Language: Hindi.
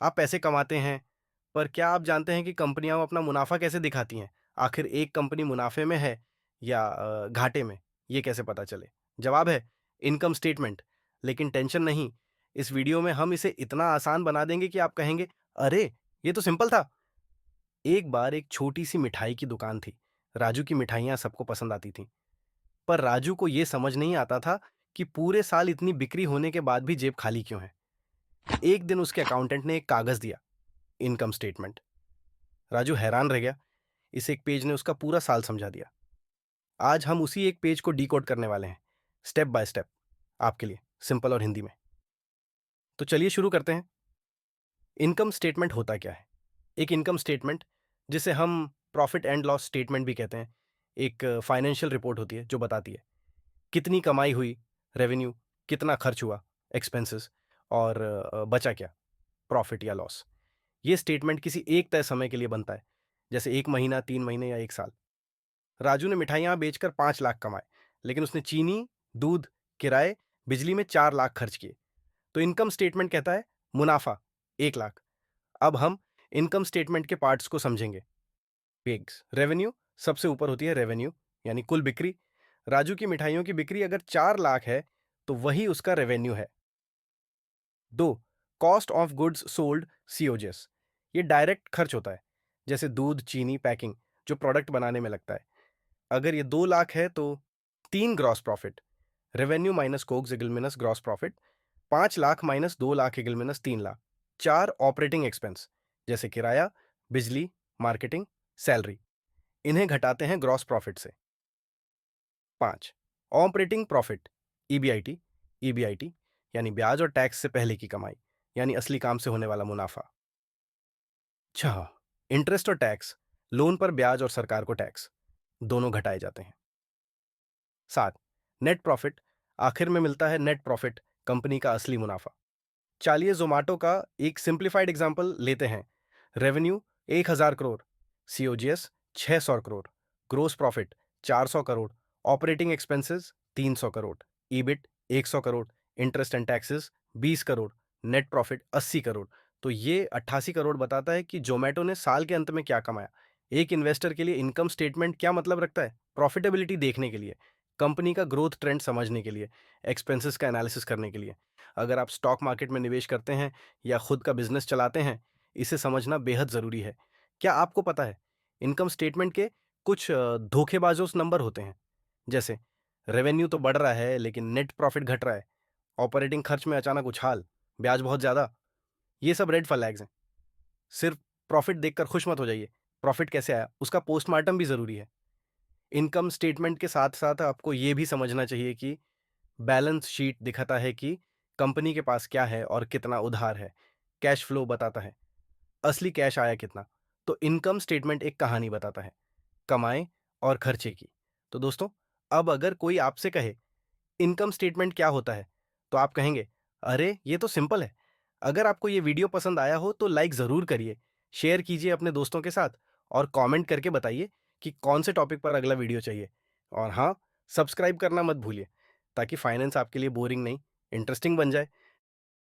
आप पैसे कमाते हैं, पर क्या आप जानते हैं कि कंपनियाँ अपना मुनाफ़ा कैसे दिखाती हैं? आखिर एक कंपनी मुनाफ़े में है या घाटे में, ये कैसे पता चले? जवाब है इनकम स्टेटमेंट। लेकिन टेंशन नहीं, इस वीडियो में हम इसे इतना आसान बना देंगे कि आप कहेंगे, "अरे! ये तो सिंपल था।" एक बार एक छोटी-सी मिठाई की दुकान थी। राजू की मिठाइयाँ सबको पसंद आती थीं। पर राजू को ये समझ नहीं आता था कि पूरे साल इतनी बिक्री होने के बाद भी जेब खाली क्यों है। एक दिन उसके अकाउंटेंट ने एक कागज दिया, इनकम स्टेटमेंट। राजू हैरान रह गया। इस एक पेज ने उसका पूरा साल समझा दिया। आज हम उसी एक पेज को डिकोड करने वाले हैं, स्टेप बाय स्टेप, आपके लिए, सिंपल और हिंदी में। तो चलिए शुरू करते हैं। इनकम स्टेटमेंट होता क्या है? एक इनकम स्टेटमेंट, जिसे हम प्रॉफिट एंड लॉस स्टेटमेंट भी कहते हैं, एक फाइनेंशियल रिपोर्ट होती है जो बताती है कितनी कमाई हुई, रेवेन्यू, कितना खर्च हुआ, एक्सपेंसेस, और बचा क्या, प्रॉफिट या लॉस। ये स्टेटमेंट किसी एक तय समय के लिए बनता है, जैसे 1 महीना, 3 महीने या 1 साल। राजू ने मिठाइयाँ बेचकर 5 लाख कमाए, लेकिन उसने चीनी, दूध, किराए, बिजली में 4 लाख खर्च किए। तो इनकम स्टेटमेंट कहता है मुनाफा 1 लाख। अब हम इनकम स्टेटमेंट के पार्ट्स को समझेंगे। पिग्स रेवेन्यू, सबसे ऊपर होती है रेवेन्यू, यानी कुल बिक्री। राजू की मिठाइयों की बिक्री अगर 4 लाख है, तो वही उसका रेवेन्यू है। 2, cost of goods sold, COGS. ये डायरेक्ट खर्च होता है, जैसे दूध, चीनी, पैकिंग, जो प्रोडक्ट बनाने में लगता है। अगर ये 2 लाख है तो 3, gross profit, revenue minus COGS equals gross profit, 5 lakh minus 2 lakh equals 3 lakh. 4, operating expense, जैसे किराया, बिजली, मार्केटिंग, सैलरी, इन्हें घटाते हैं ग्रॉस प्रॉफिट से। 5, ऑपरेटिंग प्रॉफिट, ईबीआईटी, ईबीआईटी, यानी ब्याज और टैक्स से पहले की कमाई, यानी असली काम से होने वाला मुनाफा। 6, इंटरेस्ट और टैक्स, लोन पर ब्याज और सरकार को टैक्स, दोनों घटाए जाते हैं। 7, नेट प्रॉफिट, आखिर में मिलता है नेट प्रॉफिट, कंपनी का असली मुनाफा। चलिए जोमेटो का एक सिंप्लीफाइड एग्जांपल लेते हैं। Revenue 1000 crore, COGS 600 crore, gross profit 400 crore, operating expenses 300 crore, EBIT 100 crore, interest and taxes 20 crore, net profit 80 crore. तो ये 88 करोड़ बताता है कि जोमेटो ने साल के अंत में क्या कमाया। एक इन्वेस्टर के लिए इनकम स्टेटमेंट क्या मतलब रखता है? प्रॉफिटेबिलिटी देखने के लिए, कंपनी का ग्रोथ ट्रेंड समझने के लिए, एक्सपेंसेस का एनालिसिस करने के लिए। अगर आप स्टॉक मार्केट में निवेश करते हैं या खुद का बिजनेस चलाते हैं, इसे समझना बेहद जरूरी है। क्या आपको पता है, इनकम स्टेटमेंट के कुछ धोखेबाजों नंबर होते हैं, जैसे रेवेन्यू तो बढ़ रहा है लेकिन नेट प्रॉफिट घट रहा है, ऑपरेटिंग खर्च में अचानक उछाल, ब्याज बहुत ज्यादा। ये सब रेड फ्लैग्स हैं। सिर्फ प्रॉफिट देखकर खुश मत हो जाइए। प्रॉफिट कैसे आया, उसका पोस्टमार्टम भी जरूरी है। इनकम स्टेटमेंट के साथ साथ आपको यह भी समझना चाहिए कि बैलेंस शीट दिखाता है कि कंपनी के पास क्या है और कितना उधार है। कैश फ्लो बताता है असली कैश आया कितना। तो इनकम स्टेटमेंट एक कहानी बताता है कमाए और खर्चे की। तो दोस्तों, अब अगर कोई आपसे कहे इनकम स्टेटमेंट क्या होता है, तो आप कहेंगे, अरे ये तो सिंपल है। अगर आपको ये वीडियो पसंद आया हो तो लाइक ज़रूर करिए, शेयर कीजिए अपने दोस्तों के साथ, और कमेंट करके बताइए कि कौन से टॉपिक पर अगला वीडियो चाहिए। और हाँ, सब्सक्राइब करना मत भूलिए, ताकि फाइनेंस आपके लिए बोरिंग नहीं, इंटरेस्टिंग बन जाए।